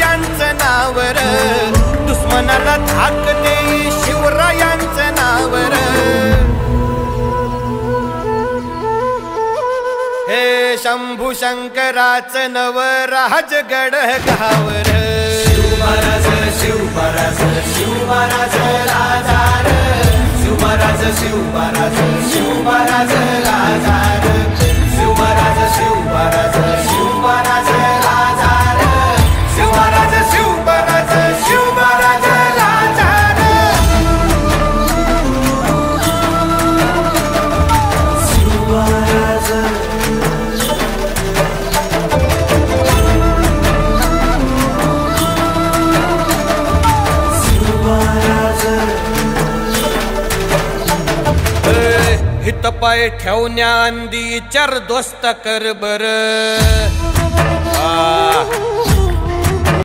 शिवरायांचं नाव र, दुश्मनाला धाक देई शिवरायांचं नाव र. हे शंभू शंकराचं नव राजगड गावर. शिवमहाराज शिवमहाराज शिवमहाराज राजा रे, शिवमहाराज शिवमहाराज शिवमहाराज राजा रे, शिवमहाराज शिवमहाराज शिवमहाराज राजा रे, शिवमहाराज शिवमहाराज शिवमहाराज राजा रे. शिवमहाराज हित पाय ठेवण्या अंदी चार दोस्त कर बर.